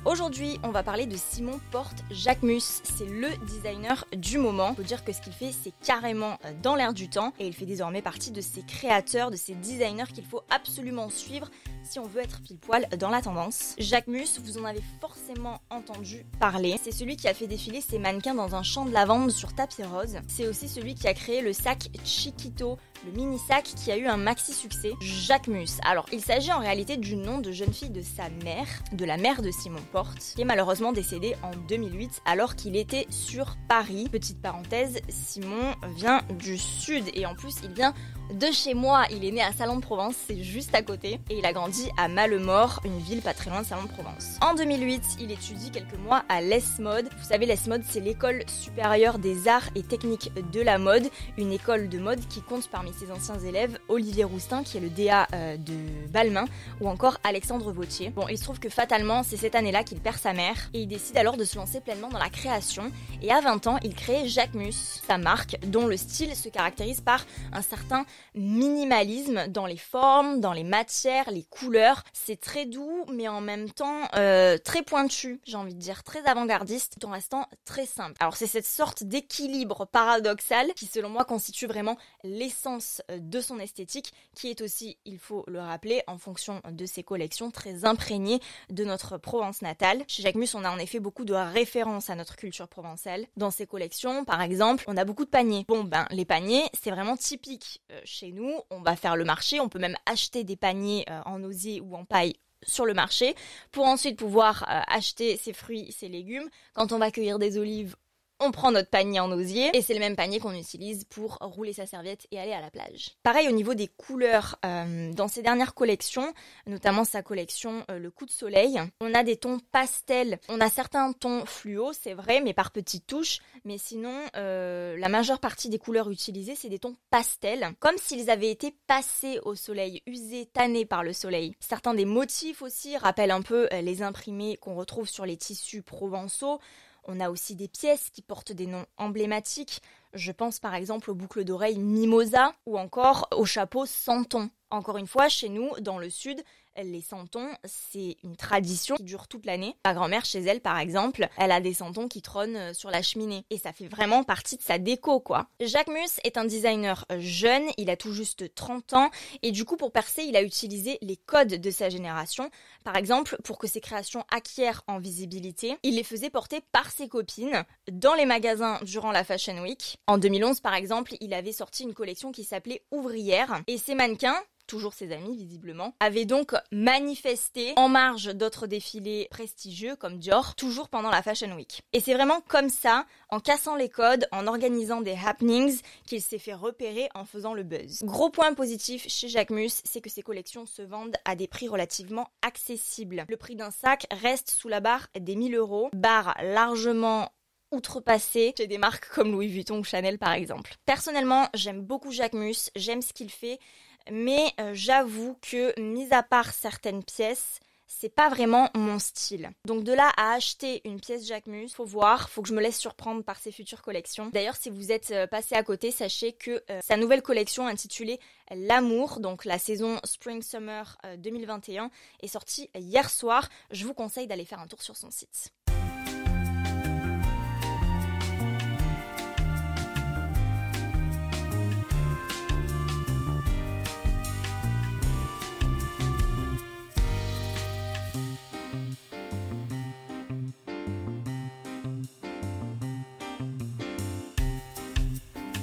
Aujourd'hui, on va parler de Simon Porte Jacquemus. C'est le designer du moment. Faut dire que ce qu'il fait, c'est carrément dans l'air du temps et il fait désormais partie de ces créateurs, de ces designers qu'il faut absolument suivre si on veut être pile poil dans la tendance. Jacquemus, vous en avez forcément entendu parler. C'est celui qui a fait défiler ses mannequins dans un champ de lavande sur tapis rose. C'est aussi celui qui a créé le sac Chiquito, le mini sac qui a eu un maxi succès, Jacquemus. Alors, il s'agit en réalité du nom de jeune fille de sa mère, de la mère de Simon Porte, qui est malheureusement décédée en 2008 alors qu'il était sur Paris. Petite parenthèse, Simon vient du sud et en plus il vient de chez moi. Il est né à Salon-de-Provence, c'est juste à côté, et il a grandi à Malemort, une ville pas très loin de Salon-de-Provence. En 2008, il étudie quelques mois à l'ESMOD. Vous savez, l'ESMOD, c'est l'école supérieure des arts et techniques de la mode, une école de mode qui compte parmi ses anciens élèves Olivier Roustin, qui est le DA de Balmain, ou encore Alexandre Vautier. Bon, il se trouve que fatalement, c'est cette année-là qu'il perd sa mère, et il décide alors de se lancer pleinement dans la création, et à 20 ans, il crée Jacquemus, sa marque, dont le style se caractérise par un certain minimalisme dans les formes, dans les matières, les couleurs. C'est très doux, mais en même temps très pointu, j'ai envie de dire, très avant-gardiste, tout en restant très simple. Alors c'est cette sorte d'équilibre paradoxal qui, selon moi, constitue vraiment l'essence de son esthétique, qui est aussi, il faut le rappeler, en fonction de ses collections, très imprégnée de notre Provence natale. Chez Jacquemus, on a en effet beaucoup de références à notre culture provençale. Dans ses collections, par exemple, on a beaucoup de paniers. Bon, les paniers, c'est vraiment typique. Chez nous, on va faire le marché, on peut même acheter des paniers en osier ou en paille sur le marché pour ensuite pouvoir acheter ses fruits, ses légumes. Quand on va cueillir des olives, on prend notre panier en osier et c'est le même panier qu'on utilise pour rouler sa serviette et aller à la plage. Pareil au niveau des couleurs, dans ses dernières collections, notamment sa collection Le Coup de Soleil, on a des tons pastels. On a certains tons fluo, c'est vrai, mais par petites touches. Mais sinon, la majeure partie des couleurs utilisées, c'est des tons pastels, comme s'ils avaient été passés au soleil, usés, tannés par le soleil. Certains des motifs aussi rappellent un peu les imprimés qu'on retrouve sur les tissus provençaux. On a aussi des pièces qui portent des noms emblématiques. Je pense par exemple aux boucles d'oreilles Mimosa ou encore au chapeau Santon. Encore une fois, chez nous, dans le sud, les santons, c'est une tradition qui dure toute l'année. Ma grand-mère, chez elle, par exemple, elle a des santons qui trônent sur la cheminée. Et ça fait vraiment partie de sa déco, quoi. Jacquemus est un designer jeune, il a tout juste 30 ans. Et du coup, pour percer, il a utilisé les codes de sa génération. Par exemple, pour que ses créations acquièrent en visibilité, il les faisait porter par ses copines dans les magasins durant la Fashion Week. En 2011, par exemple, il avait sorti une collection qui s'appelait Ouvrière. Et ses mannequins, toujours ses amis visiblement, avaient donc manifesté en marge d'autres défilés prestigieux comme Dior, toujours pendant la Fashion Week. Et c'est vraiment comme ça, en cassant les codes, en organisant des happenings, qu'il s'est fait repérer en faisant le buzz. Gros point positif chez Jacquemus, c'est que ses collections se vendent à des prix relativement accessibles. Le prix d'un sac reste sous la barre des 1000 €, barre largement outrepassé chez des marques comme Louis Vuitton ou Chanel par exemple. Personnellement, j'aime beaucoup Jacquemus, j'aime ce qu'il fait, mais j'avoue que, mis à part certaines pièces, c'est pas vraiment mon style. Donc de là à acheter une pièce Jacquemus, faut voir, faut que je me laisse surprendre par ses futures collections. D'ailleurs, si vous êtes passé à côté, sachez que sa nouvelle collection intitulée L'amour, donc la saison Spring-Summer 2021, est sortie hier soir. Je vous conseille d'aller faire un tour sur son site.